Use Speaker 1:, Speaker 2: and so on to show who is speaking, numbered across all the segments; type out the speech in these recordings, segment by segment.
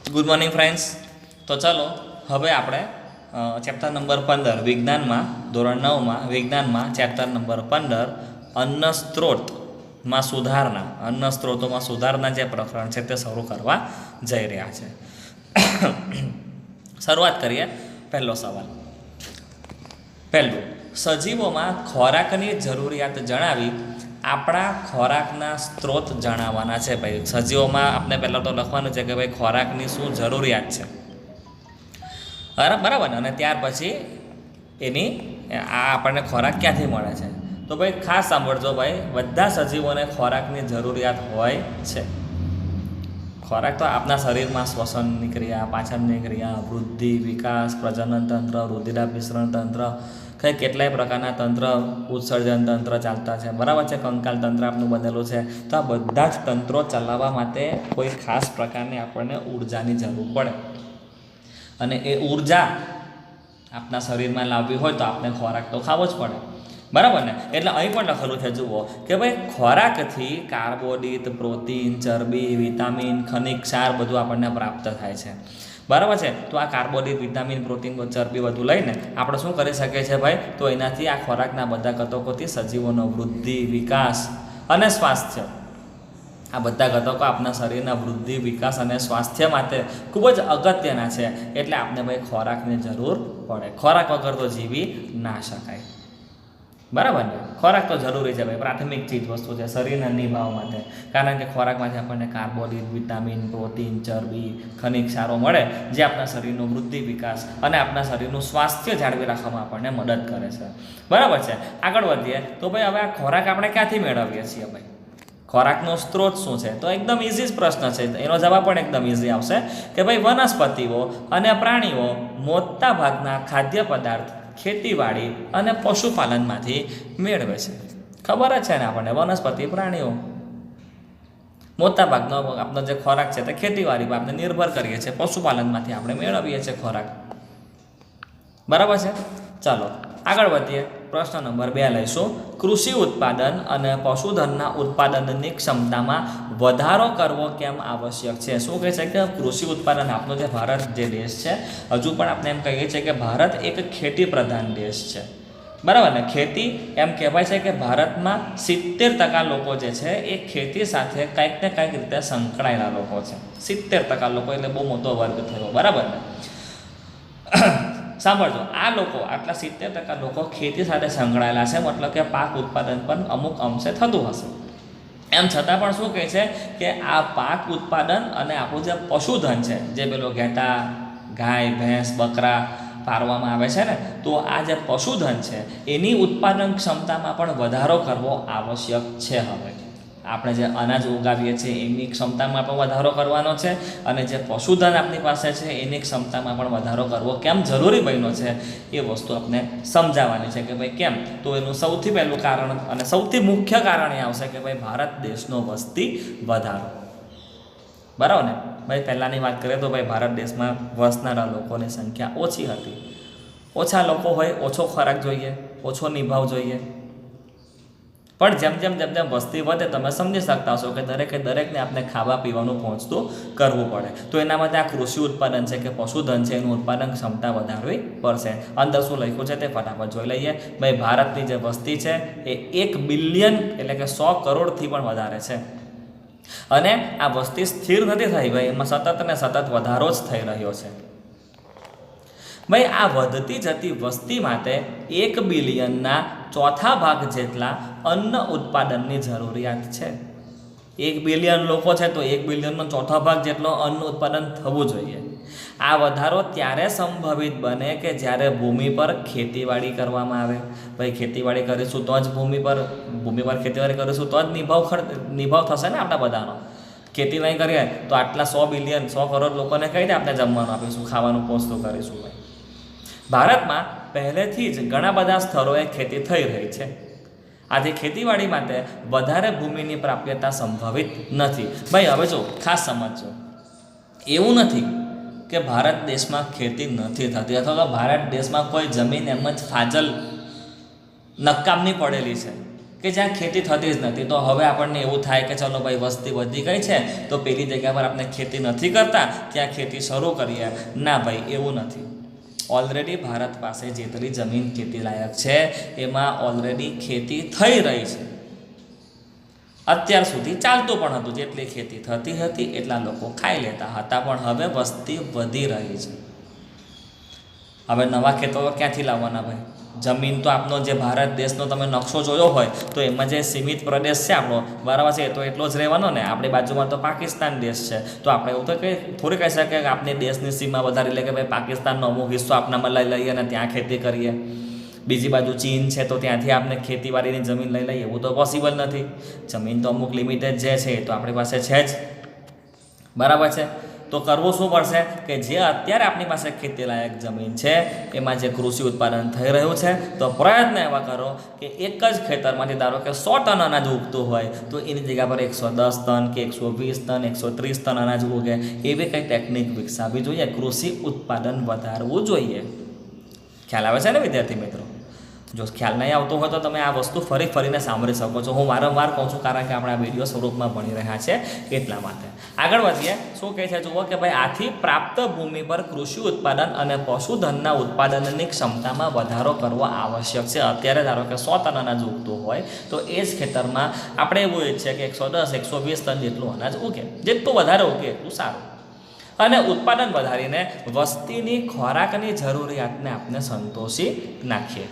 Speaker 1: Good morning friends. તો ચાલો હવે આપણે ચેપ્ટર નંબર 15 વિજ્ઞાનમાં ધોરણ 9માં વિજ્ઞાનમાં ચેપ્ટર નંબર 15 અન્ન સ્ત્રોતમાં સુધારણા અન્ન સ્ત્રોતોમાં સુધારણા જે પ્રકરણ છે તે શરૂ કરવા જઈ રહ્યા છે. શરૂઆત કરીએ. પહેલો સવાલ. પહેલું, સજીવોમાં ખોરાકની જરૂરિયાત જણાવી આપણા ખોરાકના સ્ત્રોત જણાવવાના છે. ભાઈ સજીવોમાં આપણે પહેલાં તો લખવાનું છે કે ભાઈ ખોરાકની શું જરૂરિયાત છે, બરાબર ને, અને ત્યાર પછી એની આપણને ખોરાક ક્યાંથી મળે છે. તો ભાઈ ખાસ સાંભળજો ભાઈ, બધા સજીવોને ખોરાકની જરૂરિયાત હોય છે. ખોરાક તો આપણા શરીરમાં શ્વસનની ક્રિયા, પાચનની ક્રિયા, વૃદ્ધિ, વિકાસ, પ્રજનન તંત્ર, રુધિરાભિસરણ તંત્ર, કેટલાય પ્રકારના તંત્ર, ઉત્સર્જન તંત્ર ચાલતા છે, બરાબર છે. કંકાલ તંત્ર આપણું બનેલું છે. તો આ બધા જ તંત્રો ચલાવવા માટે કોઈ ખાસ પ્રકારની આપણને ઉર્જાની જરૂર પડે, અને એ ઉર્જા આપણા શરીરમાં લાવવી હોય તો આપણે ખોરાક તો ખાવો જ પડે, બરાબર ને. એટલે અહીં પણ લખેલું છે, જુઓ કે ભાઈ ખોરાકથી કાર્બોદિત, પ્રોટીન, ચરબી, વિટામિન, ખનિજ, ક્ષાર બધું આપણને પ્રાપ્ત થાય છે, બરાબર છે. તો આ કાર્બોદિત, વિટામિન, પ્રોટીન, ચરબી બધું લઈને આપણે શું કરી શકીએ છીએ ભાઈ, તો એનાથી આ ખોરાકના બધા ઘટકોથી સજીવોનો વૃદ્ધિ, વિકાસ અને સ્વાસ્થ્ય, આ બધા ઘટકો આપણા શરીરના વૃદ્ધિ, વિકાસ અને સ્વાસ્થ્ય માટે ખૂબ જ અગત્યના છે. એટલે આપણે ભાઈ ખોરાકની જરૂર પડે. ખોરાક વગર તો જીવી ના શકાય, બરાબર ને. ખોરાક તો જરૂરી છે ભાઈ, પ્રાથમિક ચીજ વસ્તુ છે શરીરના નિભાવ માટે. કારણ કે ખોરાકમાંથી આપણને કાર્બોદિત, વિટામિન, પ્રોટીન, ચરબી, ખનિજ ક્ષારો મળે, જે આપણા શરીરનો વૃદ્ધિ, વિકાસ અને આપણા શરીરનું સ્વાસ્થ્ય જાળવી રાખવામાં આપણને મદદ કરે છે, બરાબર છે. આગળ વધીએ તો ભાઈ હવે આ ખોરાક આપણે ક્યાંથી મેળવીએ છીએ ભાઈ? ખોરાકનો સ્ત્રોત શું છે? તો એકદમ ઇઝી પ્રશ્ન છે, એનો જવાબ પણ એકદમ ઇઝી આવશે કે ભાઈ વનસ્પતિઓ અને પ્રાણીઓ મોટા ભાગના ખાદ્ય પદાર્થ ખેતીવાડી અને પશુપાલનમાંથી મેળવે છે. ખબર જ છે ને આપણને, વનસ્પતિ, પ્રાણીઓ મોટા ભાગનો આપણો જે ખોરાક છે તે ખેતીવાડીમાં આપણે નિર્ભર કરીએ છીએ, પશુપાલનમાંથી આપણે મેળવીએ છીએ ખોરાક, બરાબર છે. ચાલો આગળ વધીએ. પ્રશ્ન નંબર 2 લઈશું. કૃષિ ઉત્પાદન અને પશુધનના ઉત્પાદનની ક્ષમતામાં વધારો કરવો કેમ આવશ્યક છે? શું કહે છે કે કૃષિ ઉત્પાદન, આપણો જે ભારત જે દેશ છે, હજુ પણ આપણે એમ કહીએ છીએ કે ભારત એક ખેતી પ્રધાન દેશ છે, બરાબર ને. ખેતી એમ કહેવાય છે કે ભારતમાં 70% લોકો જે છે એ ખેતી સાથે કંઈક ને કંઈક રીતે સંકળાયેલા લોકો છે. 70% લોકો એટલે બહુ મોટો વર્ગ થયો, બરાબર ને. સાંભળજો, આ લોકો આટલા 70% લોકો ખેતી સાથે સંકળાયેલા છે, મતલબ કે પાક ઉત્પાદન પણ અમુક અંશે થતું હશે. એમ છતાં પણ શું કહે છે કે આ પાક ઉત્પાદન અને આપણું જે પશુધન છે, જે પેલો ઘેટા, ગાય, ભેંસ, બકરા પાળવામાં આવે છે ને, તો આ જે પશુધન છે એની ઉત્પાદન ક્ષમતામાં પણ વધારો કરવો આવશ્યક છે. હવે આપણે જે અનાજ ઉગાવીએ છીએ એની ક્ષમતામાં પણ વધારો કરવાનો છે, અને જે પશુધન આપણી પાસે છે એની ક્ષમતામાં પણ વધારો કરવો કેમ જરૂરી બન્યો છે એ વસ્તુ આપણે સમજાવવાની છે કે ભાઈ કેમ. તો એનું સૌથી પહેલું કારણ અને સૌથી મુખ્ય કારણ એ આવશે કે ભાઈ ભારત દેશનો વસ્તી વધારો, બરાબર ને. ભાઈ પહેલાંની વાત કરીએ તો ભાઈ ભારત દેશમાં વસનારા લોકોની સંખ્યા ઓછી હતી. ઓછા લોકો હોય, ઓછો ખોરાક જોઈએ, ઓછો નિભાવ જોઈએ. પણ જેમ જેમ જેમ જેમ વસ્તી વધે, તમે સમજી શકતા હશો કે દરેકને આપણે ખાવા પીવાનું પહોંચતું કરવું પડે. તો એના માટે આ કૃષિ ઉત્પાદન છે કે પશુધન છે એનું ઉત્પાદન ક્ષમતા વધારવી પડશે. અંદર શું લખ્યું છે તે ફટાફટ જોઈ લઈએ. ભાઈ ભારતની જે વસ્તી છે એ 1 બિલિયન એટલે કે 100 કરોડથી પણ વધારે છે, અને આ વસ્તી સ્થિર નથી થઈ ભાઈ, એમાં સતત ને સતત વધારો જ થઈ રહ્યો છે. ભાઈ આ વધતી જતી વસ્તી માટે 1 બિલિયનના ચોથા ભાગ જેટલા અન્ન ઉત્પાદનની જરૂરિયાત છે. 1 બિલિયન લોકો છે તો 1 બિલિયનનો ચોથા ભાગ જેટલો અન્ન ઉત્પાદન થવું જોઈએ. આ વધારો ત્યારે સંભવિત બને કે જ્યારે ભૂમિ પર ખેતીવાડી કરવામાં આવે. ભાઈ ખેતીવાડી કરીશું તો જ ભૂમિ પર ખેતીવાડી કરીશું તો જ નિભાવ થશે ને આપણા બધાનો. ખેતી નહીં કરીએ તો આટલા 100 બિલિયન 100 કરોડ લોકોને કઈ રીતે આપણે જમવાનું આપીશું, ખાવાનું પહોંચતું કરીશું ભાઈ. ભારતમાં પહેલેથી જ ઘણા બધા સ્થળોએ ખેતી થઈ રહી છે. આથી ખેતીવાડી માટે વધારે ભૂમિની પ્રાપ્યતા સંભવિત નથી. ભાઈ હવે જો ખાસ સમજજો, એવું નથી કે ભારત દેશમાં ખેતી નથી થતી, અથવા તો ભારત દેશમાં કોઈ જમીન એમ જ ફાજલ નકામની પડેલી છે. કે જ્યાં ખેતી થતી જ નથી. તો હવે આપણને એવું થાય કે ચલો ભાઈ વસ્તી વધી ગઈ છે તો પેલી જગ્યા પર આપણે ખેતી નથી કરતા, ત્યાં ખેતી શરૂ કરીએ. ના ભાઈ, એવું નથી. ઓલરેડી ભારત પાસે જેટલી જમીન ખેતી લાયક છે એમાં ઓલરેડી ખેતી થઈ રહી છે. અત્યાર સુધી ચાલતું પણ હતું, જેટલી ખેતી થતી હતી એટલા લોકો ખાઈ લેતા હતા, પણ હવે વસ્તી વધી રહી છે. હવે નવા ખેતરો ક્યાંથી લાવવાના ભાઈ? જમીન તો આપણો જે ભારત દેશનો તમે નકશો જોયો હોય તો એમાં જે સીમિત પ્રદેશ છે આપણો, બરાબર છે, તો એટલો જ રહેવાનો ને. આપણી બાજુમાં તો પાકિસ્તાન દેશ છે, તો આપણે એવું તો થોડી કહી શકીએ કે આપણી દેશની સીમા વધારી લે કે ભાઈ પાકિસ્તાનનો અમુક હિસ્સો આપણામાં લઈ લઈએ અને ત્યાં ખેતી કરીએ. બીજી બાજુ ચીન છે તો ત્યાંથી આપણે ખેતીવાડીની જમીન લઈ લઈએ, એવું તો પોસિબલ નથી. જમીન તો અમુક લિમિટેડ જે છે એ તો આપણી પાસે છે જ, બરાબર છે. તો કરવું શું પડશે કે જે અત્યારે આપણી પાસે ખેતીલાયક જમીન છે એમાં જે કૃષિ ઉત્પાદન થઈ રહ્યું છે તો પ્રયત્ન એવા કરો કે એક જ ખેતરમાંથી ધારો કે 100 ટન અનાજ ઉગતું હોય તો એની જગ્યા પર 110 ટન કે 120 ટન 130 ટન અનાજ ઉગે, એવી કંઈ ટેકનિક વિકસાવવી જોઈએ. કૃષિ ઉત્પાદન વધારવું જોઈએ. ખ્યાલ આવે છે ને વિદ્યાર્થી મિત્રો? જો ખ્યાલ નહીં આવતો હોય તો તમે આ વસ્તુ ફરીને સાંભળી શકો છો. હું વારંવાર કહું છું કારણ કે આપણે આ વિડીયો સ્વરૂપમાં ભણી રહ્યા છે એટલા માટે. આગળ વધીએ. શું કહે છે જુઓ કે ભાઈ આથી પ્રાપ્ત ભૂમિ પર કૃષિ ઉત્પાદન અને પશુધનના ઉત્પાદનની ક્ષમતામાં વધારો કરવો આવશ્યક છે. અત્યારે ધારો કે 100 ટન અનાજ ઉગતું હોય તો એ જ ખેતરમાં આપણે એવું ઈચ્છીએ કે 110 120 ટન જેટલું અનાજ ઉગે. જેટલું વધારે ઉગે એટલું સારું. અને ઉત્પાદન વધારીને વસ્તીની ખોરાકની જરૂરિયાતને આપણે સંતોષી નાખીએ.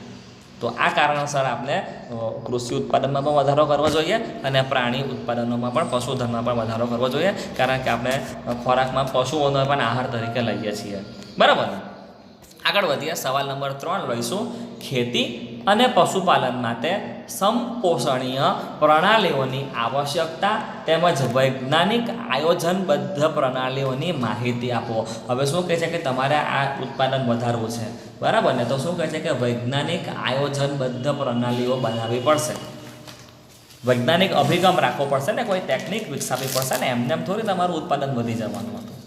Speaker 1: તો આ કારણસર આપણે કૃષિ ઉત્પાદનમાં પણ વધારો કરવો જોઈએ અને પ્રાણી ઉત્પાદનોમાં પણ પશુધનમાં પણ વધારો કરવો જોઈએ, કારણ કે આપણે ખોરાકમાં પશુઓનો પણ આહાર તરીકે લઈએ છીએ, બરાબર ને? આગળ વધીએ. સવાલ નંબર 3 લઈશું. ખેતી અને પશુપાલન માટે સમપોષણીય પ્રણાલીઓની આવશ્યકતા તેમજ વૈજ્ઞાનિક આયોજનબદ્ધ પ્રણાલીઓની માહિતી આપો. હવે શું કહે છે કે તમારે આ ઉત્પાદન વધારવું છે, બરાબર ને? તો શું કહે છે કે વૈજ્ઞાનિક આયોજનબદ્ધ પ્રણાલીઓ બનાવવી પડશે. વૈજ્ઞાનિક અભિગમ રાખવો પડશે ને, કોઈ ટેકનિક વિકસાવવી પડશે ને. એમને એમ થોડી તમારું ઉત્પાદન વધી જવાનું હતું.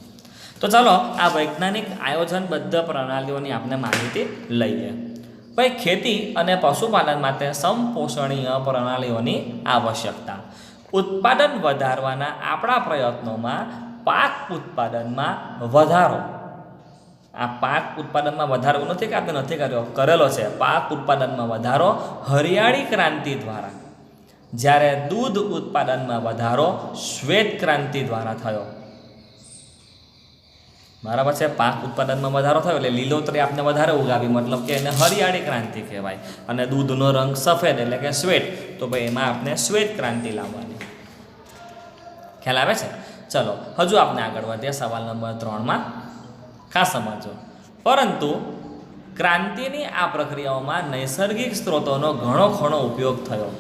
Speaker 1: તો ચાલો આ વૈજ્ઞાનિક આયોજનબદ્ધ પ્રણાલીઓની આપણે માહિતી લઈએ. ભાઈ ખેતી અને પશુપાલન માટે સમપોષણીય પ્રણાલીઓની આવશ્યકતા. ઉત્પાદન વધારવાના આપણા પ્રયત્નોમાં પાક ઉત્પાદનમાં વધારો. આ પાક ઉત્પાદનમાં વધારો નથી કે આપણે નથી કરેલો છે. પાક ઉત્પાદનમાં વધારો હરિયાળી ક્રાંતિ દ્વારા, જ્યારે દૂધ ઉત્પાદનમાં વધારો શ્વેત ક્રાંતિ દ્વારા થયો. બરાબર છે? પાક ઉત્પાદનમાં વધારો થયો એટલે લીલોતરી આપણે વધારે ઉગાવી, મતલબ કે એને હરિયાળી ક્રાંતિ કહેવાય. અને દૂધનો રંગ સફેદ એટલે કે શ્વેત, તો ભાઈ એમાં આપણે શ્વેત ક્રાંતિ લાવવાની. ખ્યાલ આવે છે? ચલો હજુ આપણે આગળ વધીએ. સવાલ નંબર 3માં ખાસ સમજો. પરંતુ ક્રાંતિની આ પ્રક્રિયાઓમાં નૈસર્ગિક સ્ત્રોતોનો ઘણો ઉપયોગ થયો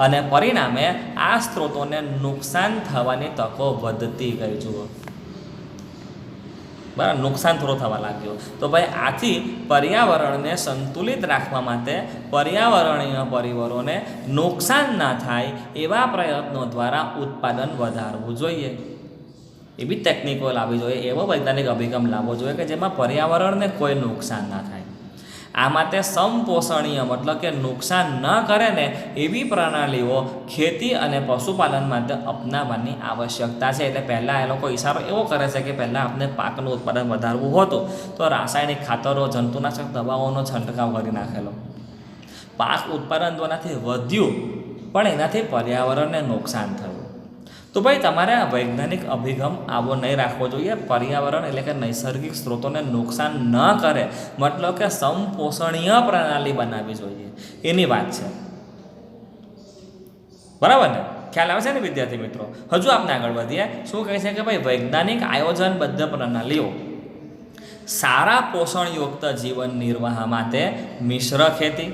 Speaker 1: અને પરિણામે આ સ્ત્રોતોને નુકસાન થવાની તકો વધતી ગઈ. જુઓ, બરાબર, નુકસાન થોડો થવા લાગ્યો. તો ભાઈ આથી પર્યાવરણને સંતુલિત રાખવા માટે પર્યાવરણીય પરિબળોને નુકસાન ના થાય એવા પ્રયત્નો દ્વારા ઉત્પાદન વધારવું જોઈએ. એવી ટેકનિકો લાવવી જોઈએ, એવો વૈજ્ઞાનિક અભિગમ લાવવો જોઈએ કે જેમાં પર્યાવરણને કોઈ નુકસાન ના થાય. આ માટે સમપોષણીય મતલબ કે નુકસાન ન કરે ને એવી પ્રણાલીઓ ખેતી અને પશુપાલન માટે અપનાવવાની આવશ્યકતા છે. એટલે પહેલાં એ લોકો ઈશારો એવો કરે છે કે પહેલાં આપણે પાકનું ઉત્પાદન વધારવું હતું તો રાસાયણિક ખાતરો, જંતુનાશક દવાઓનો છંટકાવ કરી નાખેલો. પાક ઉત્પાદન તો એનાથી વધ્યું પણ એનાથી પર્યાવરણને નુકસાન થયું. તો ભાઈ તમારે આ વૈજ્ઞાનિક અભિગમ આવો નહીં રાખવો જોઈએ. પર્યાવરણ એટલે કે નૈસર્ગિક સ્ત્રોતોને નુકસાન ન કરે, મતલબ કે સમપોષણીય પ્રણાલી બનાવવી જોઈએ, એની વાત છે. બરાબર ને? ખ્યાલ આવે છે ને વિદ્યાર્થી મિત્રો? હજુ આપણે આગળ વધીએ. શું કહે છે કે ભાઈ વૈજ્ઞાનિક આયોજનબદ્ધ પ્રણાલીઓ સારા પોષણયુક્ત જીવન નિર્વાહ માટે મિશ્ર ખેતી,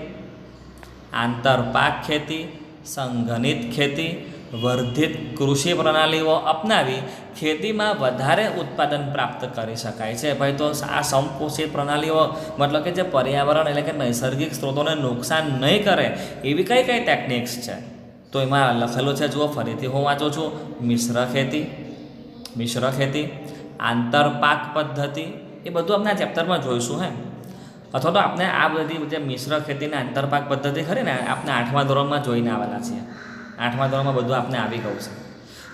Speaker 1: આંતરપાક ખેતી, સંઘનિત ખેતી, વર્ધિત કૃષિ પ્રણાલીઓ અપનાવી ખેતીમાં વધારે ઉત્પાદન પ્રાપ્ત કરી શકાય છે. ભાઈ તો આ સમપોષિત પ્રણાલીઓ મતલબ કે જે પર્યાવરણ એટલે કે નૈસર્ગિક સ્ત્રોતોને નુકસાન નહીં કરે એવી કઈ ટેકનિક્સ છે તો એમાં લખેલું છે. જુઓ, ફરીથી હું વાંચું છું. મિશ્ર ખેતી, આંતરપાક પદ્ધતિ, એ બધું આપણે આ ચેપ્ટરમાં જોઈશું. અથવા તો આપણે આ બધી જે મિશ્ર ખેતીના આંતરપાક પદ્ધતિ ખરી ને આપણે 8મા ધોરણમાં જોઈને આવેલા છીએ. 8મા ધોરણમાં બધું આપણે આવી ગયું છે.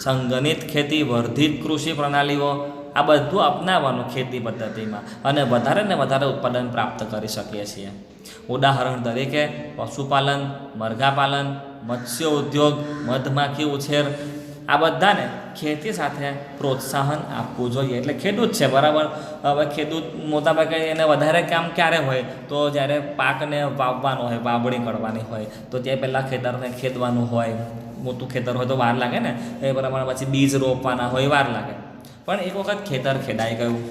Speaker 1: સંગઠિત ખેતી, વર્ધિત કૃષિ પ્રણાલીઓ, આ બધું અપનાવવાનું ખેતી પદ્ધતિમાં અને વધારે ને વધારે ઉત્પાદન પ્રાપ્ત કરી શકીએ છીએ. ઉદાહરણ તરીકે પશુપાલન, મરઘાપાલન, મત્સ્ય ઉદ્યોગ, મધમાખી ઉછેર, આ બધાને ખેતી સાથે પ્રોત્સાહન આપવું જોઈએ. એટલે ખેડૂત છે બરાબર. હવે ખેડૂત મોટાભાગે એને વધારે કામ ક્યારે હોય તો જ્યારે પાકને વાવવાનો હોય, વાવણી કરવાની હોય તો તે પહેલાં ખેતરને ખેડવાનું હોય. મોટું ખેતર હોય તો વાર લાગે ને, એ પ્રમાણે પછી બીજ રોપવાના હોય, વાર લાગે. પણ એક વખત ખેતર ખેડાઈ ગયું,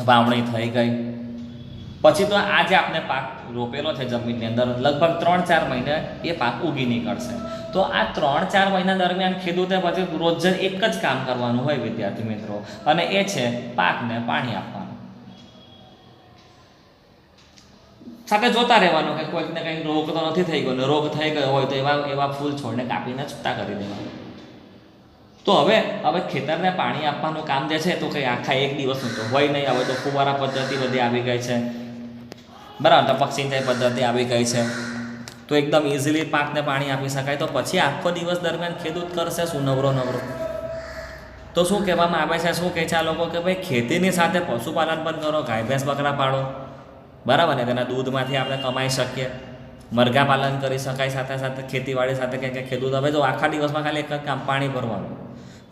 Speaker 1: વાવણી થઈ ગઈ પછી તો આ જે આપણે પાક રોપેલો છે જમીનની અંદર, લગભગ 3-4 મહિને એ પાક ઉગી નીકળશે. તો આ 3-4 મહિના દરમિયાન ખેડૂતે પછી રોજ એક જ કામ કરવાનું હોય વિદ્યાર્થી મિત્રો, અને એ છે પાકને પાણી આપવાનું. સાથે જોતા રહેવાનું કે કોઈકને કંઈક રોગ તો નથી થઈ ગયો, ને રોગ થઈ ગયો હોય તો એવા ફૂલ છોડને કાપીને છૂટા કરી દેવાનું. તો હવે ખેતરને પાણી આપવાનું કામ જે છે તો કંઈ આખા એક દિવસનું તો હોય નહીં. હવે તો ફુવારા પદ્ધતિ બધી આવી ગઈ છે બરાબર, ટપક સિંચાઈ પદ્ધતિ આવી ગઈ છે, તો એકદમ ઇઝીલી પાકને પાણી આપી શકાય. તો પછી આખો દિવસ દરમિયાન ખેડૂત કરશે શું? નવરો. તો શું કહેવામાં આવે છે, શું કહે છે આ લોકો કે ભાઈ ખેતીની સાથે પશુપાલન પણ કરો, ગાય ભેંસ બકરા પાડો બરાબર ને, તેના દૂધમાંથી આપણે કમાઈ શકીએ. મરઘા પાલન કરી શકાય સાથે સાથે ખેતીવાડી સાથે. કે ખેડૂત હવે તો આખા દિવસમાં ખાલી એક કામ પાણી ભરવાનું,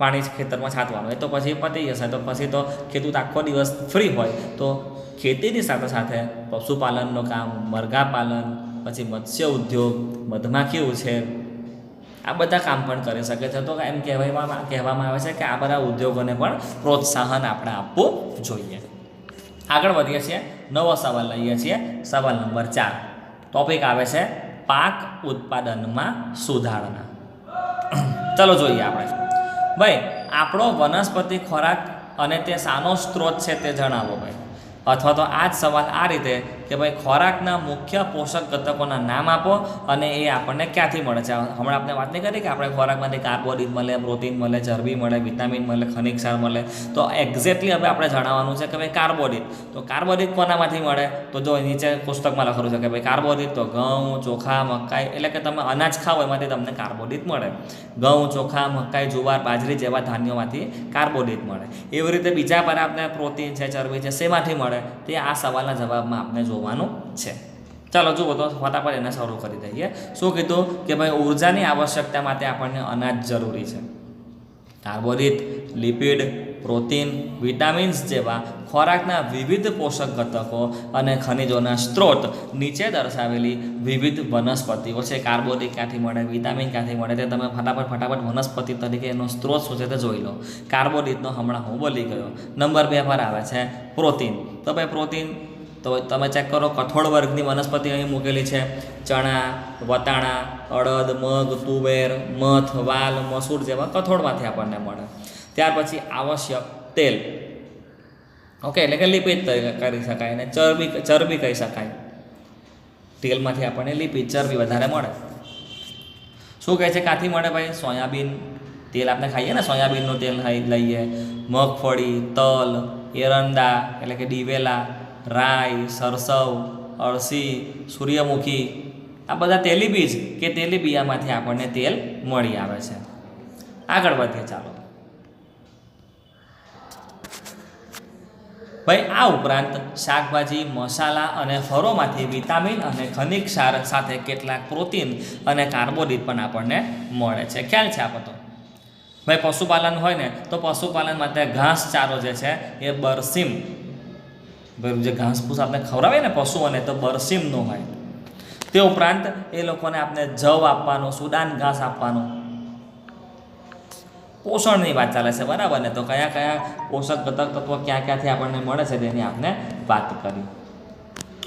Speaker 1: પાણી ખેતરમાં છાંટવાનું, એ તો પછી પતી જશે. તો પછી તો ખેડૂત આખો દિવસ ફ્રી હોય તો ખેતીની સાથે સાથે પશુપાલનનું કામ, મરઘા પાલન, પછી મત્સ્ય ઉદ્યોગ, મધમાખી ઉછેર, આ બધા કામ પણ કરી શકે છે. તો એમ કહેવામાં આવે છે કે આ બધા ઉદ્યોગોને પણ પ્રોત્સાહન આપણે આપવું જોઈએ. આગળ વધીએ છીએ, નવો સવાલ લઈએ છીએ. સવાલ નંબર 4. ટોપિક આવે છે પાક ઉત્પાદનમાં સુધારણા. ચલો જોઈએ આપણે. ભાઈ આપણો વનસ્પતિ ખોરાક અને તે શાનો સ્ત્રોત છે તે જણાવો ભાઈ. અથવા તો આ જ સવાલ આ રીતે કે ભાઈ ખોરાકના મુખ્ય પોષક ઘટકોના નામ આપો અને એ આપણને ક્યાંથી મળે છે. હમણાં આપણે વાત નહીં કરી કે આપણે ખોરાકમાંથી કાર્બોહાઈડ્રેટ મળે, પ્રોટીન મળે, ચરબી મળે, વિટામિન મળે, ખનિજ ક્ષાર મળે. તો એક્ઝેક્ટલી હવે આપણે જણાવવાનું છે કે ભાઈ કાર્બોહાઈડ્રેટ. તો કાર્બોહાઈડ્રેટ કોનામાંથી મળે? તો જો નીચે પુસ્તકમાં લખેલું છે કે ભાઈ કાર્બોહાઈડ્રેટ તો ઘઉં, ચોખા, મકાઈ, એટલે કે તમે અનાજ ખાઓ એમાંથી તમને કાર્બોહાઈડ્રેટ મળે. ઘઉં, ચોખા, મકાઈ, જુવાર, બાજરી જેવા ધાન્યોમાંથી કાર્બોહાઈડ્રેટ મળે. એવી રીતે બીજા પર આપણે પ્રોટીન છે, ચરબી છે, શેમાંથી મળે તે આ સવાલના જવાબમાં આપણે જોવાનું છે. ચાલો જુઓ તો ફટાફટ એને શરૂ કરી દઈએ. શું કીધું કે ભાઈ ઉર્જાની આવશ્યકતા માટે આપણને અનાજ જરૂરી છે. કાર્બોહાઈડ્રેટ, લિપિડ, પ્રોટીન, વિટામિન્સ જેવા ખોરાકના વિવિધ પોષક ઘટકો અને ખનિજોના સ્ત્રોત નીચે દર્શાવેલી વિવિધ વનસ્પતિઓ છે. કાર્બોહાઈડ્રેટ ક્યાંથી મળે, વિટામિન ક્યાંથી મળે તે તમે ફટાફટ વનસ્પતિ તરીકે એનો સ્ત્રોત શું છે તે જોઈ લો. કાર્બોહાઈડ્રેટનો હમણાં હું બોલી ગયો. નંબર 2 પર આવે છે પ્રોટીન. તો ભાઈ પ્રોટીન તો તમે ચેક કરો, કઠોળ વર્ગની વનસ્પતિ અહીં મૂકેલી છે. ચણા, વટાણા, અડદ, મગ, તુવેર, મઠ, વાલ, મસૂર જેવા કઠોળમાંથી આપણને મળે. ત્યાર પછી આવશ્યક તેલ, ઓકે, એટલે કે લિપિડ કરી શકાય અને ચરબી કહી શકાય. તેલમાંથી આપણને લિપિડ, ચરબી વધારે મળે. શું કહે છે ક્યાંથી મળે ભાઈ? સોયાબીન તેલ આપણે ખાઈએ ને, સોયાબીનનું તેલ લઈએ. મગફળી, તલ, એરંડા એટલે કે દિવેલા, રાઈ, સરસવ, અળસી, સૂર્યમુખી, આ બધા તેલીબીજ કે તેલીબિયામાંથી આપણને તેલ મળી આવે છે. આગળ વધીએ ચાલો ભાઈ. આ ઉપરાંત શાકભાજી, મસાલા અને ફળોમાંથી વિટામિન અને ખનિજ ક્ષાર સાથે કેટલાક પ્રોટીન અને કાર્બોહાઈડ્રેટ પણ આપણને મળે છે. ખ્યાલ છે આપણો? ભાઈ પશુપાલન હોય ને તો પશુપાલન માટે ઘાસચારો જે છે એ બરસીમ, જે ઘાસપૂસ આપણે ખવડાવીએ ને પશુઓને તો બરસીમનો હોય. તે ઉપરાંત એ લોકોને આપણે જવ આપવાનું, સુદાન ઘાસ આપવાનું. પોષણની વાત ચાલે છે બરાબર ને. તો કયા કયા પોષક ઘટક તત્વો ક્યાંથી આપણને મળે છે તેની આપણે વાત કરી.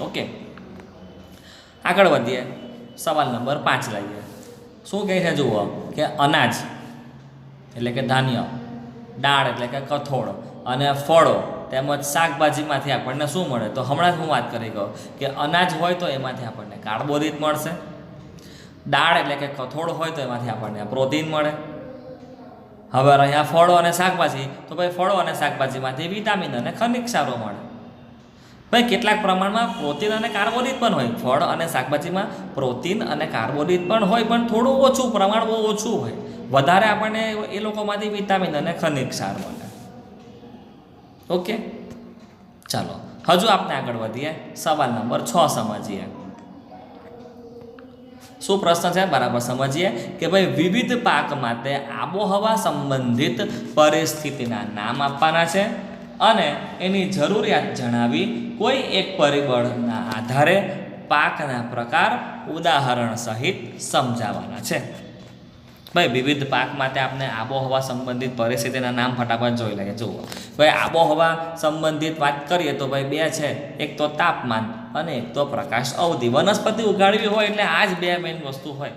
Speaker 1: ઓકે, આગળ વધીએ. સવાલ નંબર 5 લઈએ. શું કહે છે જુઓ કે અનાજ એટલે કે ધાન્ય, દાળ એટલે કે કઠોળ અને ફળો તેમજ શાકભાજીમાંથી આપણને શું મળે? તો હમણાં જ હું વાત કરી ગયો કે અનાજ હોય તો એમાંથી આપણને કાર્બોહાઈડ્રેટ મળશે. દાળ એટલે કે કઠોળ હોય તો એમાંથી આપણને પ્રોટીન મળે. હવે રહ્યા ફળો અને શાકભાજી, તો ભાઈ ફળો અને શાકભાજીમાંથી વિટામિન અને ખનિજ ક્ષારો મળે. ભાઈ કેટલાક પ્રમાણમાં પ્રોટીન અને કાર્બોહાઈડ્રેટ પણ હોય. ફળ અને શાકભાજીમાં પ્રોટીન અને કાર્બોહાઈડ્રેટ પણ હોય, પણ થોડું ઓછું પ્રમાણ, બહુ ઓછું હોય. વધારે આપણને એ લોકોમાંથી વિટામિન અને ખનિજ ક્ષાર મળે. ઓકે, ચાલો હજુ આપણે આગળ વધીએ. સવાલ નંબર 6 સમજીએ. શું પ્રશ્ન છે બરાબર સમજીએ કે ભાઈ વિવિધ પાક માટે આબોહવા સંબંધિત પરિસ્થિતિના નામ આપવાના છે અને એની જરૂરિયાત જણાવી કોઈ એક પરિબળના આધારે પાકના પ્રકાર ઉદાહરણ સહિત સમજાવવાના છે. ભાઈ વિવિધ પાક માટે આપણે આબોહવા સંબંધિત પરિસ્થિતિના નામ ફટાફટ જોઈ લઈએ. જુઓ ભાઈ, આબોહવા સંબંધિત વાત કરીએ તો ભાઈ બે છે. એક તો તાપમાન અને એક તો પ્રકાશ અવધિ. વનસ્પતિ ઉગાડવી હોય એટલે આ જ બે મેઇન વસ્તુ હોય.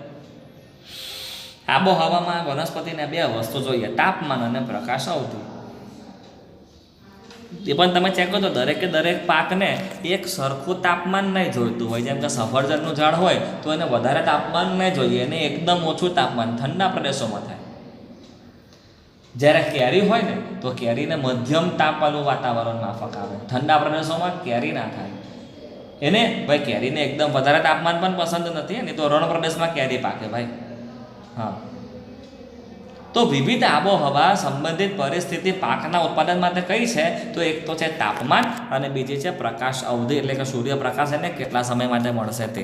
Speaker 1: આબોહવામાં વનસ્પતિને બે વસ્તુ જોઈએ, તાપમાન અને પ્રકાશ અવધિ. એ પણ તમે ચેક કરો તો દરેકે દરેક પાકને એક સરખું તાપમાન નહીં જોઈતું હોય. જેમ કે સફરજનનું ઝાડ હોય તો એને વધારે તાપમાન નહીં જોઈએ, એને એકદમ ઓછું તાપમાન ઠંડા પ્રદેશોમાં થાય. જ્યારે કેરી હોય ને તો કેરીને મધ્યમ તાપવાળું વાતાવરણ માફક આવે. ઠંડા પ્રદેશોમાં કેરી ના થાય. એને ભાઈ કેરીને એકદમ વધારે તાપમાન પણ પસંદ નથી, નહીં તો રણ પ્રદેશમાં કેરી પાકે ભાઈ. હા, તો વિવિધ આબોહવા સંબંધિત પરિસ્થિતિ પાકના ઉત્પાદન માટે કઈ છે? તો એક તો છે તાપમાન અને બીજી છે પ્રકાશ અવધિ, એટલે કે સૂર્યપ્રકાશ એને કેટલા સમય માટે મળશે તે.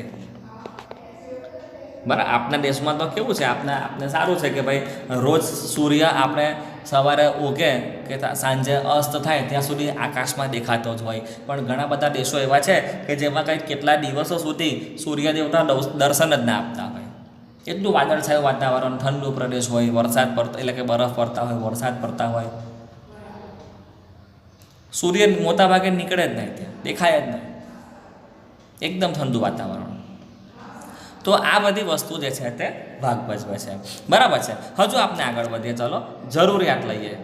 Speaker 1: બરાબર, આપણા દેશમાં તો કેવું છે, આપણે સારું છે કે ભાઈ રોજ સૂર્ય આપણે સવારે ઉગે કે સાંજે અસ્ત થાય ત્યાં સુધી આકાશમાં દેખાતો જ હોય. પણ ઘણા બધા દેશો એવા છે કે જેમાં કંઈક કેટલા દિવસો સુધી સૂર્ય દેવતા દર્શન જ ના આપતા હોય. એટલું વાદળછાયું વાતાવરણ, ઠંડુ પ્રદેશ હોય, વરસાદ પડતો એટલે કે બરફ પડતા હોય, વરસાદ પડતા હોય, સૂર્ય મોટા ભાગે નીકળે જ નહીં, ત્યાં દેખાય જ નહીં, એકદમ ઠંડુ વાતાવરણ. તો આ બધી વસ્તુ જે છે તે ભાગ ભજવે છે. બરાબર છે. હજુ આપણે આગળ વધીએ. ચલો જરૂરિયાત લઈએ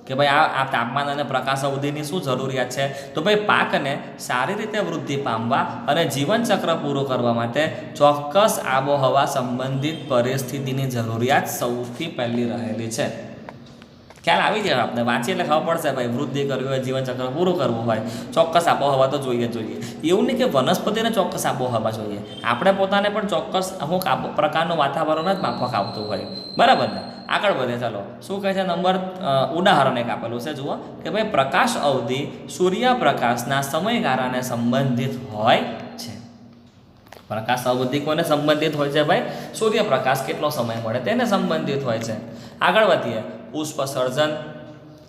Speaker 1: કે ભાઈ આ તાપમાન અને પ્રકાશ અવધિની શું જરૂરિયાત છે? તો ભાઈ પાકને સારી રીતે વૃદ્ધિ પામવા અને જીવનચક્ર પૂરું કરવા માટે ચોક્કસ આબોહવા સંબંધિત પરિસ્થિતિની જરૂરિયાત સૌથી પહેલી રહેલી છે. ખ્યાલ આવી જાય, આપણે વાંચીએ એટલે ખબર પડશે ભાઈ વૃદ્ધિ કરવી હોય, જીવનચક્ર પૂરું કરવું હોય, ચોક્કસ આબોહવા તો જોઈએ. એવું નહીં કે વનસ્પતિને ચોક્કસ આબોહવા જોઈએ, આપણે પોતાને પણ ચોક્કસ અમુક પ્રકારનું વાતાવરણ જ માફક આવતું હોય. બરાબર ને? આગળ વધે. ચાલો શું કહે છે? ઉદાહરણ એક આપેલું છે. જુઓ કે ભાઈ પ્રકાશ અવધિ સૂર્યપ્રકાશના સમયગાળાને સંબંધિત હોય છે. પ્રકાશ અવધિ કોને સંબંધિત હોય છે? ભાઈ સૂર્યપ્રકાશ કેટલો સમય મળે તેને સંબંધિત હોય છે. આગળ વધીએ. પુષ્પ સર્જન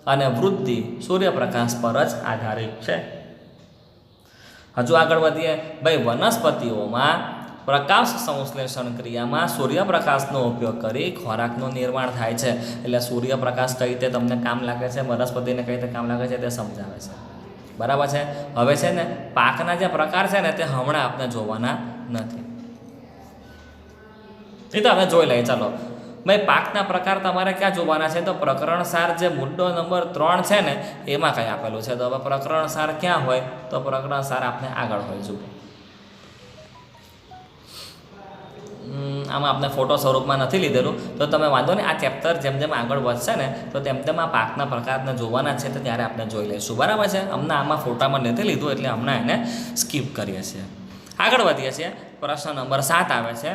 Speaker 1: અને વૃદ્ધિ સૂર્યપ્રકાશ પર જ આધારિત છે. હજુ આગળ વધીએ. ભાઈ વનસ્પતિઓમાં પ્રકાશ સંશ્લેષણ ક્રિયામાં સૂર્યપ્રકાશનો ઉપયોગ કરી ખોરાકનું નિર્માણ થાય છે. એટલે સૂર્યપ્રકાશ કઈ રીતે તમને કામ લાગે છે, વનસ્પતિને કઈ રીતે કામ લાગે છે તે સમજાવે છે. બરાબર છે. હવે છે ને પાકના જે પ્રકાર છે ને તે હમણાં આપણે જોવાના નથી, એ તો આપણે જોઈ લઈએ. ચાલો ભાઈ પાકના પ્રકાર તમારે ક્યાં જોવાના છે? તો પ્રકરણ સાર જે મુદ્દો નંબર 3 છે ને એમાં કંઈ આપેલું છે. તો હવે પ્રકરણ સાર ક્યાં હોય? તો પ્રકરણ સાર આપણે આગળ હોય. જુઓ આમાં આપણે ફોટો સ્વરૂપમાં નથી લીધેલું, તો તમે વાંધો નહીં, આ ચેપ્ટર જેમ જેમ આગળ વધશે ને તો તેમ તેમ આ પાકના પ્રકારને જોવાના છે તો ત્યારે આપણે જોઈ લઈશું. બરાબર છે. હમણાં આમાં ફોટામાં નથી લીધું એટલે હમણાં એને સ્કીપ કરીએ છીએ. આગળ વધીએ છીએ. પ્રશ્ન નંબર 7 આવે છે.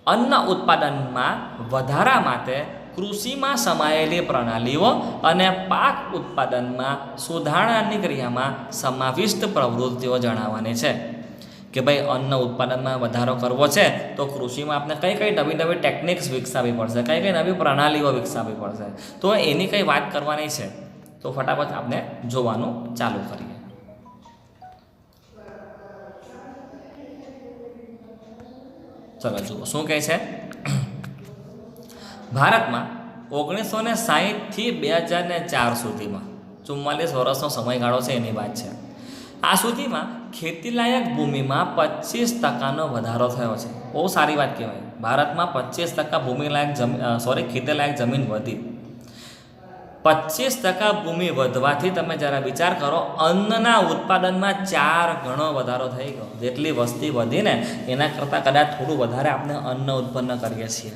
Speaker 1: અન્ન ઉત્પાદનમાં વધારા માટે કૃષિમાં સમાયેલી પ્રણાલીઓ અને પાક ઉત્પાદનમાં સુધારણાની ક્રિયામાં સમાવિષ્ટ પ્રવૃત્તિઓ જણાવવાની છે. કે ભાઈ અન્ન ઉત્પાદનમાં વધારો કરવો છે તો કૃષિમાં આપણે કઈ કઈ નવી નવી ટેકનિક્સ વિકસાવવી પડશે, કઈ કઈ નવી પ્રણાલીઓ વિકસાવવી પડશે, તો એની કંઈ વાત કરવાની છે. તો ફટાફટ આપણે જોવાનું ચાલુ કરીએ. ચલો જુઓ શું કહે છે. ભારતમાં 1960થી 2004 સુધીમાં 44 વર્ષનો સમયગાળો છે એની વાત છે. આ સુધીમાં ખેતીલાયક ભૂમિમાં 25% વધારો થયો છે. બહુ સારી વાત કહેવાય. ભારતમાં 25% ખેતીલાયક જમીન વધી. 25% ભૂમિ વધવાથી તમે જરા વિચાર કરો, અન્નના ઉત્પાદનમાં 4 ગણો વધારો થઈ ગયો. જેટલી વસ્તી વધીને એના કરતાં કદાચ થોડું વધારે આપણે અન્ન ઉત્પન્ન કરીએ છીએ.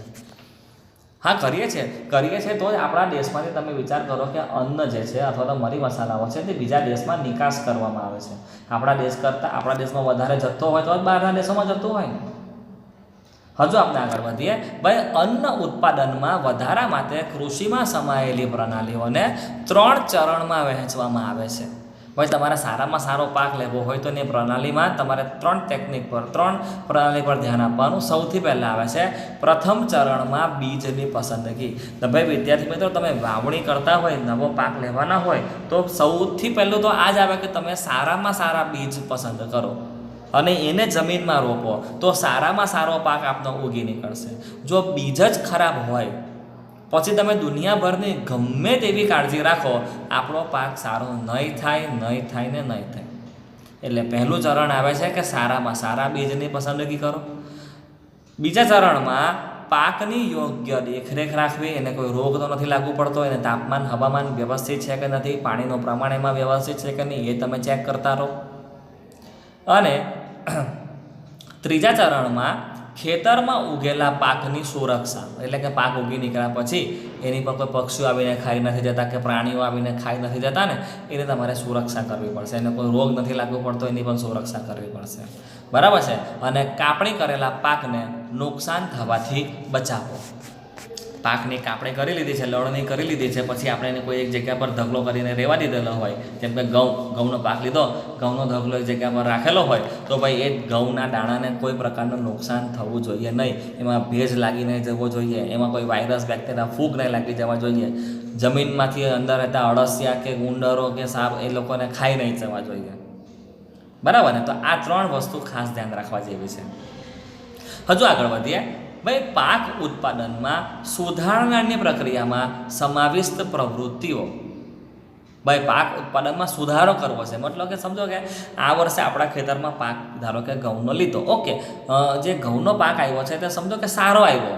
Speaker 1: હા, કરીએ છીએ તો જ આપણા દેશમાંથી તમે વિચાર કરો કે અન્ન જે છે અથવા તો મરી મસાલાઓ છે તે બીજા દેશમાં નિકાસ કરવામાં આવે છે. આપણા દેશ કરતાં આપણા દેશમાં વધારે જથ્થો હોય તો જ બહારના દેશોમાં જતું હોય ને. હજુ આપણે આગળ વધીએ. ભાઈ, અન્ન ઉત્પાદનમાં વધારા માટે કૃષિમાં સમાયેલી પ્રણાલીઓને 3 ચરણમાં વહેંચવામાં આવે છે. ભાઈ, તમારે સારામાં સારો પાક લેવો હોય તો એની પ્રણાલીમાં તમારે 3 પ્રણાલી પર ધ્યાન આપવાનું. સૌથી પહેલાં આવે છે પ્રથમ ચરણમાં બીજની પસંદગી. તો ભાઈ વિદ્યાર્થી મિત્રો, તમે વાવણી કરતા હોય, નવો પાક લેવાના હોય તો સૌથી પહેલું તો આ જ આવે કે તમે સારામાં સારા બીજ પસંદ કરો અને એને જમીનમાં રોપો તો સારામાં સારો પાક આપનો ઉગી નીકળશે. જો બીજ જ ખરાબ હોય પછી તમે દુનિયાભરની ગમે તેવી કાળજી રાખો, આપણો પાક સારો નહીં થાય. એટલે પહેલું ચરણ આવે છે કે સારામાં સારા બીજની પસંદગી કરો. બીજા ચરણમાં પાકની યોગ્ય દેખરેખ રાખવી. એને કોઈ રોગ તો નથી લાગુ પડતો, એને તાપમાન હવામાન વ્યવસ્થિત છે કે નથી, પાણીનું પ્રમાણ એમાં વ્યવસ્થિત છે કે નહીં, એ તમે ચેક કરતા રહો. અને ત્રીજા ચરણમાં ખેતરમાં ઉગેલા પાકની સુરક્ષા, એટલે કે પાક ઉગી નીકળ્યા પછી એની પર કોઈ પક્ષીઓ આવીને ખાઈ નથી જતા કે પ્રાણીઓ આવીને ખાઈ નથી જતા ને, એની તમારે સુરક્ષા કરવી પડશે. એને કોઈ રોગ નથી લાગુ પડતો એની પણ સુરક્ષા કરવી પડશે. બરાબર છે. અને કાપણી કરેલા પાકને નુકસાન થવાથી બચાવો. પાકની કાપણી કરી લીધી છે, લણણી કરી લીધી છે, પછી આપણે એને કોઈ એક જગ્યા પર ઢગલો કરીને રહેવા દીધેલો હોય, જેમ કે ઘઉંનો પાક લીધો, ઘઉંનો ઢગલો એક જગ્યા પર રાખેલો હોય તો ભાઈ એ ઘઉંના દાણાને કોઈ પ્રકારનું નુકસાન થવું જોઈએ નહીં. એમાં ભેજ લાગી નહીં જવો જોઈએ, એમાં કોઈ વાયરસ બેક્ટેરિયા ફૂગ નહીં લાગી જવા જોઈએ, જમીનમાંથી અંદર રહેતા અળસિયા કે ગુંડરો કે સાપ એ લોકોને ખાઈ નહીં જવા જોઈએ. બરાબર ને? તો આ 3 વસ્તુ ખાસ ધ્યાન રાખવા જેવી છે. હજુ આગળ વધીએ. ભાઈ, પાક ઉત્પાદનમાં સુધારણાની પ્રક્રિયામાં સમાવિષ્ટ પ્રવૃત્તિઓ. ભાઈ, પાક ઉત્પાદનમાં સુધારો કરવો છે, મતલબ કે સમજો કે આ વર્ષે આપણા ખેતરમાં પાક ધારો કે ઘઉંનો લીધો, ઓકે, જે ઘઉંનો પાક આવ્યો છે તે સમજો કે સારો આવ્યો,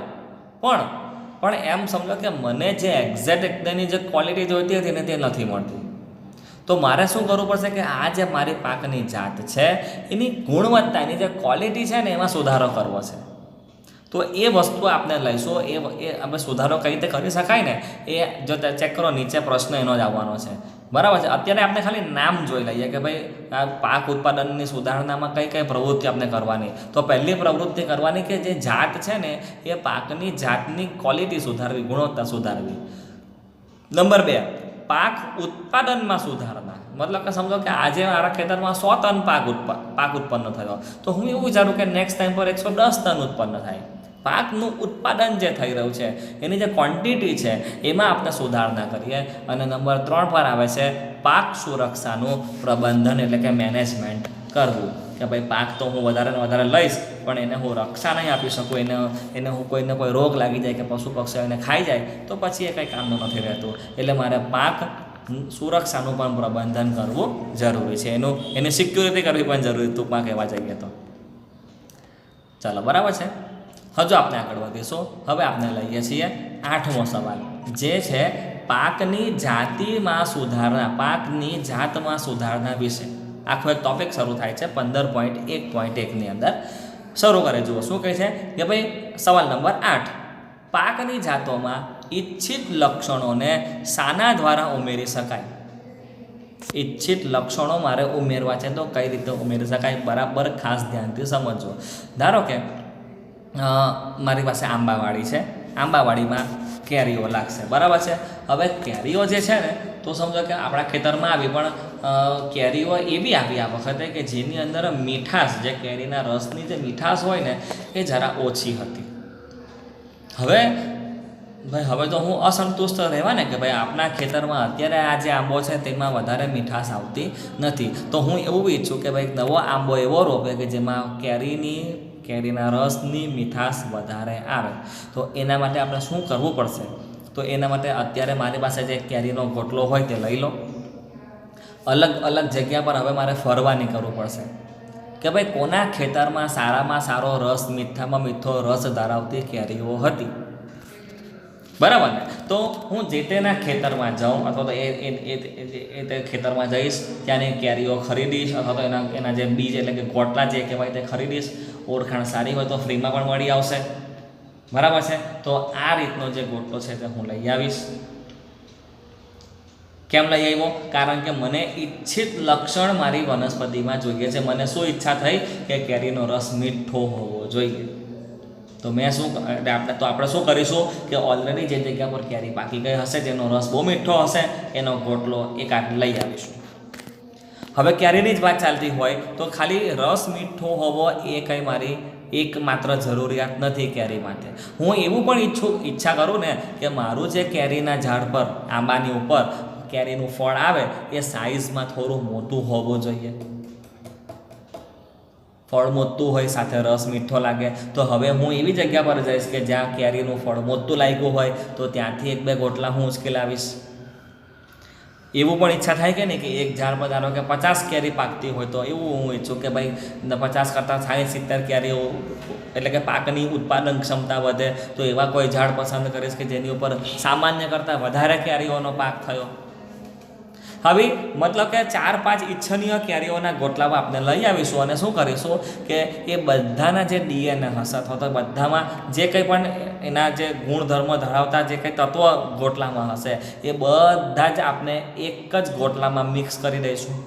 Speaker 1: પણ એમ સમજો કે મને જે એક્ઝેક્ટ તેની જે ક્વોલિટી જોઈતી હતી ને તે નથી મળતી. તો મારે શું કરવું પડશે કે આ જે મારી પાકની જાત છે એની ગુણવત્તા, એની જે ક્વોલિટી છે ને એમાં સુધારો કરવો છે. તો એ વસ્તુ આપણે લઈશું. એ આપણે સુધારો કઈ રીતે કરી શકાય ને એ જો ચેક કરો, નીચે પ્રશ્ન એનો જ આવવાનો છે. બરાબર છે. અત્યારે આપણે ખાલી નામ જોઈ લઈએ કે ભાઈ આ પાક ઉત્પાદનની સુધારણામાં કઈ પ્રવૃત્તિ આપણે કરવાની. તો પહેલી પ્રવૃત્તિ કરવાની કે જે જાત છે ને એ પાકની જાતની ક્વોલિટી સુધારવી, ગુણવત્તા સુધારવી. નંબર 2, પાક ઉત્પાદનમાં સુધારણા. મતલબ કે સમજો કે આજે મારા ખેતરમાં 100 ટન પાક ઉત્પન્ન થયો તો હું એવું વિચારું કે નેક્સ્ટ ટાઈમ પર 110 ટન ઉત્પન્ન થાય. પાકનું ઉત્પાદન જે થઈ રહ્યું છે એની જે ક્વોન્ટિટી છે એમાં આપણે સુધારણા કરીએ. અને નંબર 3 પર આવે છે પાક સુરક્ષાનું પ્રબંધન, એટલે કે મેનેજમેન્ટ કરવું. કે ભાઈ પાક તો હું વધારે ને વધારે લઈશ પણ એને હું રક્ષા નહીં આપી શકું, એને હું કોઈને કોઈ રોગ લાગી જાય કે પશુ પક્ષીઓ એને ખાઈ જાય તો પછી એ કંઈ કામનું નથી રહેતું. એટલે મારે પાક સુરક્ષાનું પણ પ્રબંધન કરવું જરૂરી છે, એની સિક્યુરિટી કરવી પણ જરૂરી, ટૂંકમાં કહેવા જઈએ તો. ચાલો, બરાબર છે. હજુ આપણે આગળ વધીશું. હવે આપણે લઈએ છીએ 8મો સવાલ, જે છે પાકની જાતમાં સુધારણા વિશે. આખો એક ટોપિક શરૂ થાય છે 15.1.1ની અંદર. શરૂ કરે, જુઓ શું કહે છે કે ભાઈ સવાલ નંબર 8, પાકની જાતોમાં ઈચ્છિત લક્ષણોને શાના દ્વારા ઉમેરી શકાય? ઈચ્છિત લક્ષણો મારે ઉમેરવા છે તો કઈ રીતે ઉમેરી શકાય? બરાબર ખાસ ધ્યાનથી સમજો. ધારો કે મારી પાસે આંબાવાડી છે, આંબાવાડીમાં કેરીઓ લાગશે, બરાબર છે. હવે કેરીઓ જે છે ને તો સમજો કે આપણા ખેતરમાં આવી, પણ કેરીઓ એવી આવી આ વખતે કે જેની અંદર મીઠાશ, જે કેરીના રસની જે મીઠાશ હોય ને એ જરા ઓછી હતી. હવે તો હું અસંતુષ્ટ રહેવા ને કે ભાઈ આપણા ખેતરમાં અત્યારે આ જે આંબો છે તેમાં વધારે મીઠાશ આવતી નથી. તો હું એવું ઈચ્છું કે ભાઈ નવો આંબો એવો રોપે કે જેમાં કેરીના રસની મીઠાશ વધારે આવે. તો એના માટે આપણે શું કરવું પડશે? તો એના માટે અત્યારે મારી પાસે જે કેરીનો ગોટલો હોય તે લઈ લો. અલગ અલગ જગ્યા પર હવે મારે ફરવા નીકળવું પડશે કે ભાઈ કોના ખેતરમાં સારામાં સારો રસ, મીઠામાં મીઠો રસ ધરાવતી કેરીઓ હતી. બરાબર ને? તો હું જે તેના ખેતરમાં જાઉં અથવા તો એ ખેતરમાં જઈશ, ત્યાંની કેરીઓ ખરીદીશ અથવા તો એના જે બીજ એટલે કે ગોટલા જે કહેવાય તે ખરીદીશ. ઓળખાણ સારી હોય તો ફ્રીમાં પણ મળી આવશે. બરાબર છે. તો આ રીતનો જે ગોટલો છે તે હું લઈ આવીશ. કેમ લઈ આવ્યો? કારણ કે મને ઈચ્છિત લક્ષણ મારી વનસ્પતિમાં જોઈએ છે. મને શું ઈચ્છા થઈ કે કેરીનો રસ મીઠો હોવો જોઈએ. તો મેં આપણે શું કરીશું કે ઓલરેડી જે જગ્યા પર કેરી પાકી ગઈ હશે, જેનો રસ બહુ મીઠો હશે, એનો ગોટલો એક લઈ આવીશું. હવે કેરીની જ વાત ચાલતી હોય તો ખાલી રસ મીઠો હોવો એ કંઈ મારી એકમાત્ર જરૂરિયાત નથી કેરી માટે. હું એવું પણ ઈચ્છા કરું ને કે મારું જે કેરીના ઝાડ પર, આંબાની ઉપર કેરીનું ફળ આવે એ સાઇઝમાં થોડું મોટું હોવું જોઈએ. ફળ મોટું હોય, સાથે રસ મીઠો લાગે. તો હવે હું એવી જગ્યા પર જઈશ કે જ્યાં કેરીનું ફળ મોટું લાગ્યું હોય તો ત્યાંથી 1-2 ગોટલા હું ઉચકી લાવીશ. એવું પણ ઈચ્છા થાય કે નહીં કે એક ઝાડ પર ધારો કે 50 કેરી પાકતી હોય તો એવું હું ઈચ્છું કે ભાઈ 50 કરતાં 60-70 કેરીઓ એટલે કે પાકની ઉત્પાદન ક્ષમતા વધે. તો એવા કોઈ ઝાડ પસંદ કરીશ કે જેની ઉપર સામાન્ય કરતાં વધારે કેરીઓનો પાક થયો. હવે મતલબ કે 4-5 ઈચ્છનીય કેરીઓના ગોટલાઓ આપણે લઈ આવીશું અને શું કરીશું કે એ બધાના જે DNA હશે અથવા તો બધામાં જે કંઈ પણ એના જે ગુણધર્મ ધરાવતા જે કંઈ તત્વો ગોટલામાં હશે એ બધા જ આપણે એક જ ગોટલામાં મિક્સ કરી દઈશું.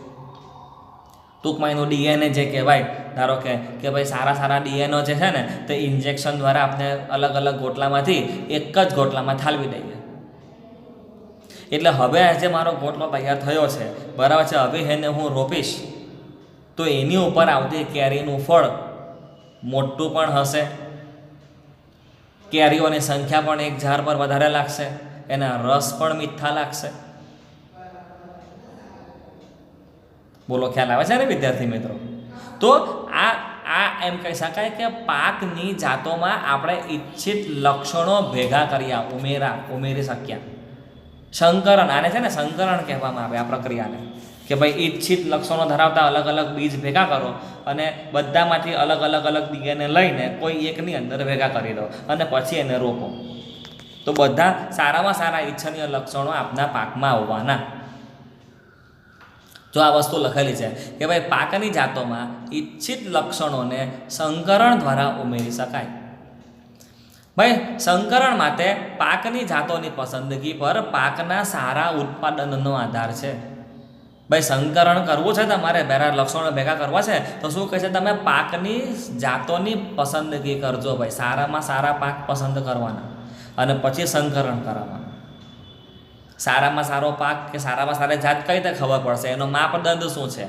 Speaker 1: ટૂંકમાં એનું DNA જે કહેવાય, ધારો કે ભાઈ સારા DNA જે છે ને તે ઇન્જેક્શન દ્વારા આપણે અલગ અલગ ગોટલામાંથી એક જ ગોટલામાં ઠાલવી દઈએ. એટલે હવે જે મારો ગોટલો તૈયાર થયો છે, બરાબર છે, હવે એને હું રોપીશ તો એની ઉપર આવતી કેરીનું ફળ મોટું પણ હશે, કેરીઓની સંખ્યા પણ એક ઝાડ પર વધારે લાગશે, એના રસ પણ મીઠા લાગશે. બોલો, ખ્યાલ આવે છે ને વિદ્યાર્થી મિત્રો? તો આ એમ કહી શકાય કે પાકની જાતોમાં આપણે ઈચ્છિત લક્ષણો ભેગા કર્યા, ઉમેરી શક્યા. સંકરણ, આને છે ને સંકરણ કહેવામાં આવે આ પ્રક્રિયાને, કે ભાઈ ઈચ્છિત લક્ષણો ધરાવતા અલગ અલગ બીજ ભેગા કરો અને બધામાંથી અલગ અલગ DNA લઈને કોઈ એકની અંદર ભેગા કરી દો અને પછી એને રોપો. તો બધા સારામાં સારા ઈચ્છનીય લક્ષણો આપના પાકમાં આવવાના. જો આ વસ્તુ લખેલી છે કે ભાઈ પાકની જાતોમાં ઈચ્છિત લક્ષણોને સંકરણ દ્વારા ઉમેરી શકાય. ભાઈ સંકરણ માટે પાકની જાતોની પસંદગી પર પાકના સારા ઉત્પાદનનો આધાર છે. ભાઈ સંકરણ કરવું છે તમારે, બેરા લક્ષણો ભેગા કરવા છે તો શું કહે છે, તમે પાકની જાતોની પસંદગી કરજો. ભાઈ સારામાં સારા પાક પસંદ કરવાના અને પછી સંકરણ કરાવવાનું. સારામાં સારો પાક કે સારામાં સારી જાત કઈ રીતે ખબર પડશે, એનો માપદંડ શું છે?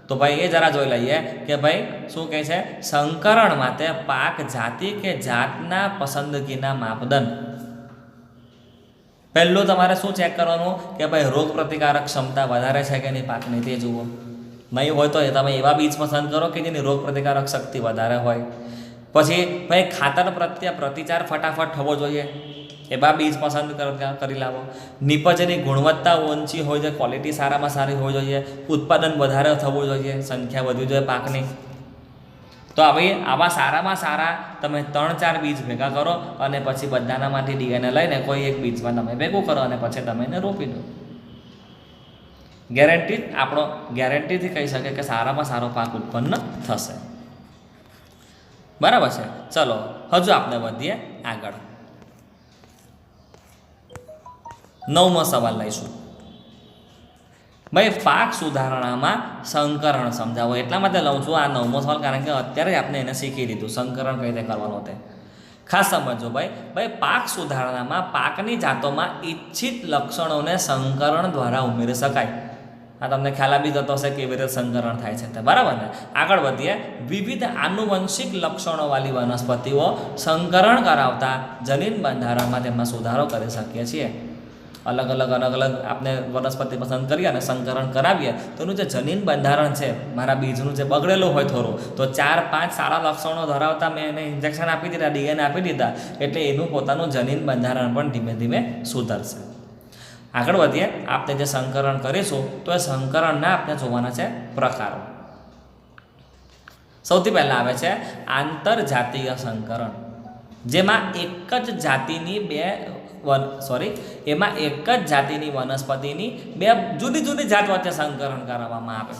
Speaker 1: તો ભાઈ એ જરા જોઈ લઈએ કે ભાઈ શું કહે છે, સંકરણ માટે પાક જાતિ કે જાતના પસંદગીના માપદંડ. પહેલું તમારે શું ચેક કરવાનું કે ભાઈ રોગ પ્રતિકારક ક્ષમતા વધારે છે કે નહીં પાકની, તે જુઓ. નહીં હોય તો તમે એવા બીજ પસંદ કરો કે જેની રોગ પ્રતિકારક શક્તિ વધારે હોય. પછી ભાઈ ખાતર પ્રત્યે પ્રતિચાર ફટાફટ થવો જોઈએ, એવા બીજ પસંદ કરી લાવો. નિપજની ગુણવત્તા ઊંચી હોય છે, ક્વોલિટી સારામાં સારી હોવી જોઈએ, ઉત્પાદન વધારે થવું જોઈએ, સંખ્યા વધવી જોઈએ પાકની. તો હવે આવા સારામાં સારા તમે 3-4 બીજ ભેગા કરો અને પછી બધાનામાંથી DNA લઈને કોઈ એક બીજમાં તમે ભેગું કરો અને પછી તમે એને રોપી દો. ગેરંટીથી કહી શકે કે સારામાં સારો પાક ઉત્પન્ન થશે. બરાબર છે. ચલો હજુ આપણે વધીએ આગળ. 9મો સવાલ લઈશું. ભાઈ પાક સુધારણામાં સંકરણ સમજાવો. એટલા માટે લઉં છું આ 9મો સવાલ, કારણ કે અત્યારે આપણે એને શીખી લીધું સંકરણ કઈ રીતે કરવાનું તે. ખાસ સમજો ભાઈ પાક સુધારણામાં પાકની જાતોમાં ઈચ્છિત લક્ષણોને સંકરણ દ્વારા ઉમેરી શકાય. આ તમને ખ્યાલ આવી જતો હશે કેવી રીતે સંકરણ થાય છે તે, બરાબર ને? આગળ વધીએ. વિવિધ આનુવંશિક લક્ષણોવાળી વનસ્પતિઓ સંકરણ કરાવતા જનીન બંધારણમાં તેમાં સુધારો કરી શકીએ છીએ. અલગ અલગ આપણે વનસ્પતિ પસંદ કરીએ અને સંકરણ કરાવીએ તો એનું જે જનીન બંધારણ છે, મારા બીજનું જે બગડેલું હોય થોડું, તો 4-5 સારા લક્ષણો ધરાવતા મેં એને ઇન્જેક્શન આપી દીધા, DNA આપી દીધા, એટલે એનું પોતાનું જનીન બંધારણ પણ ધીમે ધીમે સુધરશે. આગળ વધીએ. આપણે જે સંકરણ કરીશું તો એ સંકરણના આપણે જોવાના છે પ્રકારો. સૌથી પહેલાં આવે છે આંતરજાતીય સંકરણ, જેમાં એક જ જાતિની વનસ્પતિની 2 જુદી જુદી જાત વચ્ચે સંકરણ કરવામાં આવે.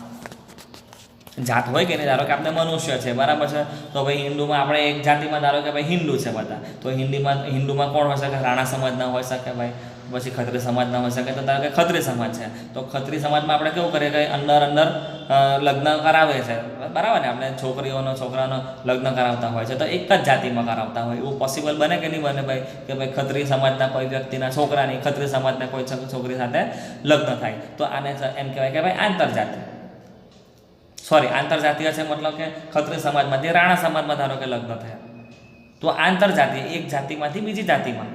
Speaker 1: જાત હોય કે નહીં, ધારો કે આપણે મનુષ્ય છે, બરાબર છે, તો ભાઈ હિન્દુમાં આપણે એક જાતિમાં ધારો કે ભાઈ હિન્દુ છે બધા, તો હિન્દુમાં કોણ હોઈ શકે? રાણા સમાજના હોઈ શકે ભાઈ, પછી ખત્રી સમાજના હોઈ શકે, તો ધારો કે ખત્રી સમાજ છે, તો ખત્રી સમાજમાં આપણે કેવું કરીએ કે અંદર લગ્ન કરાવે છે, બરાબર ને, આપણે છોકરાનો લગ્ન કરાવતા હોય છે, તો એક જ જાતિમાં કરાવતા હોય, એવું પોસિબલ બને કે નહીં બને ભાઈ, કે ભાઈ ખત્રી સમાજના કોઈ વ્યક્તિના છોકરાની ખત્રી સમાજના કોઈ છોકરી સાથે લગ્ન થાય, તો આને એમ કહેવાય કે ભાઈ આંતરજાતીય છે, મતલબ કે ખત્રી સમાજમાંથી રાણા સમાજમાં ધારો કે લગ્ન થયા, તો આંતરજાતીય, એક જાતિમાંથી બીજી જાતિમાં.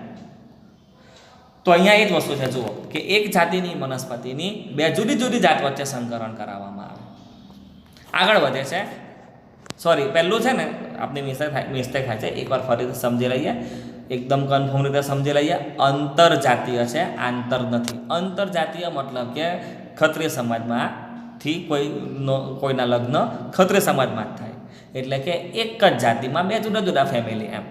Speaker 1: તો અહીંયા એ જ વસ્તુ છે, જુઓ કે એક જાતિની વનસ્પતિની બે જુદી જુદી જાત વચ્ચે સંકરણ કરાવવામાં આવે. આગળ વધે છે, પહેલું છે ને આપણી મિસ્ટેક થાય છે, એકવાર ફરી સમજી લઈએ, એકદમ કન્ફર્મ રીતે સમજી લઈએ. અંતરજાતીય છે, આંતર નથી. અંતરજાતીય મતલબ કે ખત્રીય સમાજમાંથી કોઈના લગ્ન ખત્રીય સમાજમાં જ થાય, એટલે કે એક જ જાતિમાં બે જુદા જુદા ફેમિલી, એમ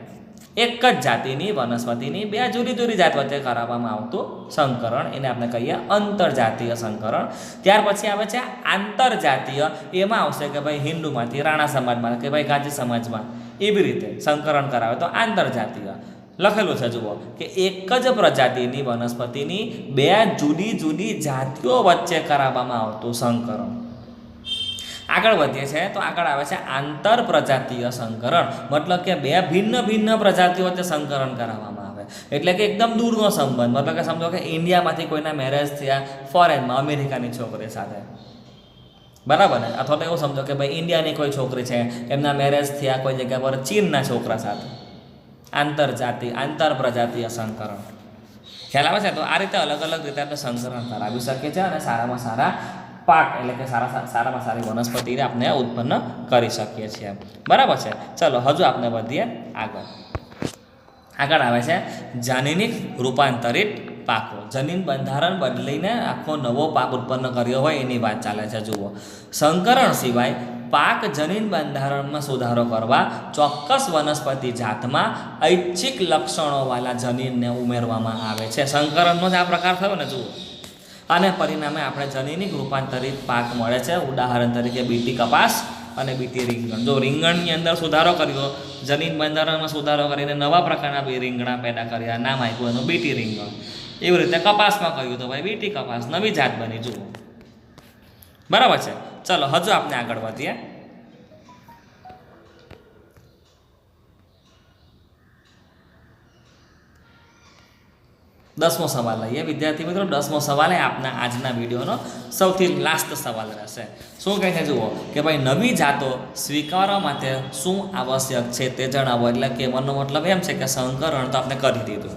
Speaker 1: એક જ જાતિની વનસ્પતિની બે જુદી જુદી જાત વચ્ચે કરાવવામાં આવતું સંકરણ, એને આપણે કહીએ અંતરજાતીય સંકરણ. ત્યાર પછી આવે છે આંતરજાતીય, એમાં આવશે કે ભાઈ હિન્દુમાંથી રાણા સમાજમાં કે ભાઈ ગાજી સમાજમાં, એવી રીતે સંકરણ કરાવે તો આંતરજાતીય. લખેલું છે, જુઓ કે એક જ પ્રજાતિની વનસ્પતિની બે જુદી જુદી જાતિઓ વચ્ચે કરાવવામાં આવતું સંકરણ. આગળ વધીએ છીએ તો આગળ આવે છે આંતર પ્રજાતીય સંકરણ, મતલબ કે બે ભિન્ન ભિન્ન પ્રજાતિઓ વચ્ચે સંકરણ કરાવવામાં આવે, એટલે કે એકદમ દૂરનો સંબંધ. મતલબ કે સમજો કે ઇન્ડિયામાંથી કોઈના મેરેજ થયા ફોરેનમાં અમેરિકાની છોકરી સાથે, બરાબર ને, અથવા તો એવું સમજો કે ભાઈ ઇન્ડિયાની કોઈ છોકરી છે, એમના મેરેજ થયા કોઈ જગ્યા પર ચીનના છોકરા સાથે. આંતર પ્રજાતીય સંકરણ ખ્યાલ આવે છે. તો આ રીતે અલગ અલગ રીતે આપણે સંકરણ કરાવી શકીએ છીએ અને સારામાં સારા પાક, એટલે કે સારામાં સારી વનસ્પતિને આપણે ઉત્પન્ન કરી શકીએ છીએ, બરાબર છે. ચલો હજુ આપણે વધીએ આગળ આવે છે જનીનિક રૂપાંતરિત પાકો. જનીન બંધારણ બદલીને આખો નવો પાક ઉત્પન્ન કર્યો હોય એની વાત ચાલે છે. જુઓ, સંકરણ સિવાય પાક જનીન બંધારણમાં સુધારો કરવા ચોક્કસ વનસ્પતિ જાતમાં ઐચ્છિક લક્ષણોવાળા જનીનને ઉમેરવામાં આવે છે. સંકરણનો જ આ પ્રકાર થયો ને, જુઓ, અને પરિણામે આપણે જનીનિક રૂપાંતરિત પાક મળે છે. ઉદાહરણ તરીકે બીટી કપાસ અને બીટી રીંગણ. જો રીંગણની અંદર સુધારો કર્યો, જનીન બંધારણમાં સુધારો કરીને નવા પ્રકારના બે રીંગણા પેદા કર્યા, નામ આપ્યું એનું બીટી રીંગણ. એવી રીતે કપાસમાં કર્યું તો ભાઈ બીટી કપાસ, નવી જાત બની. જુઓ, બરાબર છે. ચલો હજુ આપણે આગળ વધીએ. દસમો સવાલ લઈએ વિદ્યાર્થી મિત્રો. દસમો સવાલ એ આપના આજના વિડીયોનો સૌથી લાસ્ટ સવાલ રહેશે. શું કહે છે, જુઓ કે ભાઈ નવી જાતો સ્વીકારવા માટે શું આવશ્યક છે તે જણાવો. એટલે કહેવાનો મતલબ એમ છે કે સંકરણ તો આપણે કરી દીધું.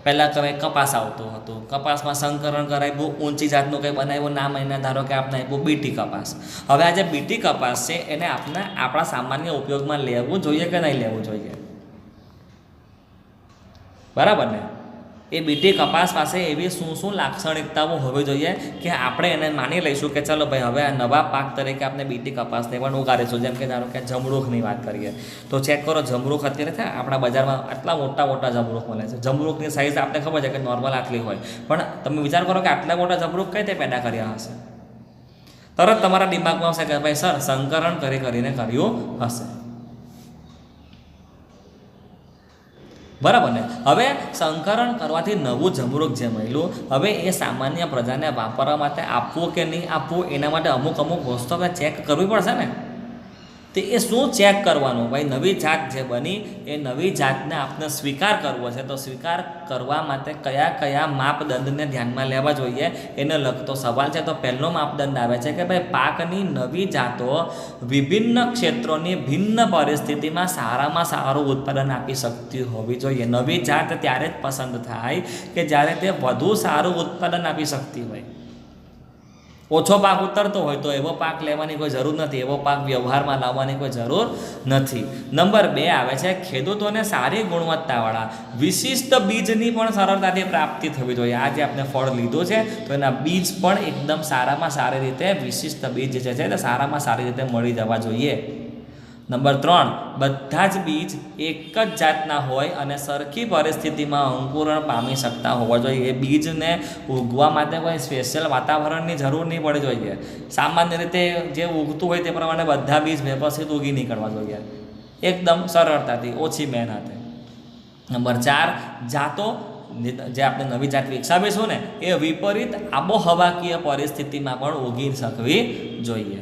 Speaker 1: પહેલાં તો કપાસ આવતું હતું, કપાસમાં સંકરણ કરાવ્યું, ઊંચી જાતનું કંઈ બનાવ્યું, નામ એના ધારો કે આપણે આપ્યું બીટી કપાસ. હવે આ જે બીટી કપાસ છે એને આપણે આપણા સામાન્ય ઉપયોગમાં લેવું જોઈએ કે નહીં લેવું જોઈએ, બરાબર ને? એ બીટી કપાસ પાસે એવી શું લાક્ષણિકતાઓ હોવી જોઈએ કે આપણે એને માની લઈશું કે ચાલો ભાઈ હવે આ નવા પાક તરીકે આપણે બીટી કપાસને પણ ઉગાડીશું. જેમ કે ધારો કે જમરૂખની વાત કરીએ તો ચેક કરો, જમરૂખ અત્યારે છે આપણા બજારમાં આટલા મોટા જમરૂખ મળે છે. જમરૂખની સાઇઝ આપણે ખબર છે કે નોર્મલ આટલી હોય, પણ તમે વિચાર કરો કે આટલા મોટા જમરૂખ કઈ રીતે પેદા કર્યા હશે? તરત તમારા દિમાગમાં આવશે કે ભાઈ સર સંકરણ કરીને કર્યું હશે, બરાબર ને? હવે સંકરણ કરવાથી નવું જમરૂખ જે મળ્યું, હવે એ સામાન્ય પ્રજાને વાપરવા માટે આપવું કે નહીં આપવું, એના માટે અમુક વસ્તુ આપણે ચેક કરવી પડશે ને. તો એ શું ચેક કરવાનું? ભાઈ નવી જાત જે બની એ નવી જાતને આપણે સ્વીકાર કરવો છે, તો સ્વીકાર કરવા માટે કયા માપદંડને ધ્યાનમાં લેવા જોઈએ એને લગતો સવાલ છે. તો પહેલો માપદંડ આવે છે કે ભાઈ પાકની નવી જાતો વિભિન્ન ક્ષેત્રોની ભિન્ન પરિસ્થિતિમાં સારામાં સારું ઉત્પાદન આપી શકતી હોવી જોઈએ. નવી જાત ત્યારે જ પસંદ થાય કે જ્યારે તે વધુ સારું ઉત્પાદન આપી શકતી હોય. ઓછો પાક ઉતરતો હોય તો એવો પાક લેવાની કોઈ જરૂર નથી, એવો પાક વ્યવહારમાં લાવવાની કોઈ જરૂર નથી. નંબર 2 આવે છે ખેડૂતોને સારી ગુણવત્તાવાળા વિશિષ્ટ બીજની પણ સરળતાથી પ્રાપ્તિ થવી જોઈએ. આ જે આપણે ફળ લીધું છે તો એના બીજ પણ એકદમ સારામાં સારી રીતે વિશિષ્ટ બીજ જે છે તે સારામાં સારી રીતે મળી જવા જોઈએ. નંબર 3, બધા જ બીજ એક જ જાતના હોય અને સરખી પરિસ્થિતિમાં અંકુરણ પામી શકતા હોવા જોઈએ. એ બીજને ઉગવા માટે કોઈ સ્પેશિયલ વાતાવરણની જરૂર નહીં પડવી જોઈએ. સામાન્ય રીતે જે ઉગતું હોય તે પ્રમાણે બધા બીજ વ્યવસ્થિત ઉગી નીકળવા જોઈએ, એકદમ સરળતાથી, ઓછી મહેનતે. નંબર 4, જાતો જે આપણે નવી જાત વિકસાવીશું ને એ વિપરીત આબોહવાકીય પરિસ્થિતિમાં પણ ઉગી શકવી જોઈએ.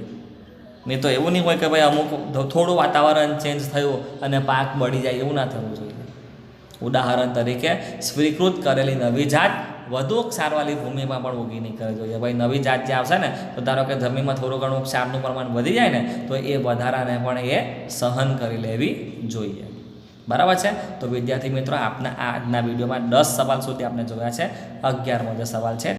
Speaker 1: નહીં તો એવું નહીં હોય કે ભાઈ અમુક થોડું વાતાવરણ ચેન્જ થયું અને પાક બળી જાય, એવું ના થવું જોઈએ. ઉદાહરણ તરીકે સ્વીકૃત કરેલી નવી જાત વધુ ક્ષારવાળી ભૂમિમાં પણ ઉગી નીકળવી જોઈએ. ભાઈ નવી જાત જે આવશે ને તો ધારો કે જમીનમાં થોડું ઘણું ક્ષારનું પ્રમાણ વધી જાય ને તો એ વધારાને પણ એ સહન કરી લેવી જોઈએ. બરાબર છે. તો વિદ્યાર્થી મિત્રો, આપના આજના વિડીયોમાં 10 સવાલ સુધી આપણે જોયા છે. 11મો જે સવાલ છે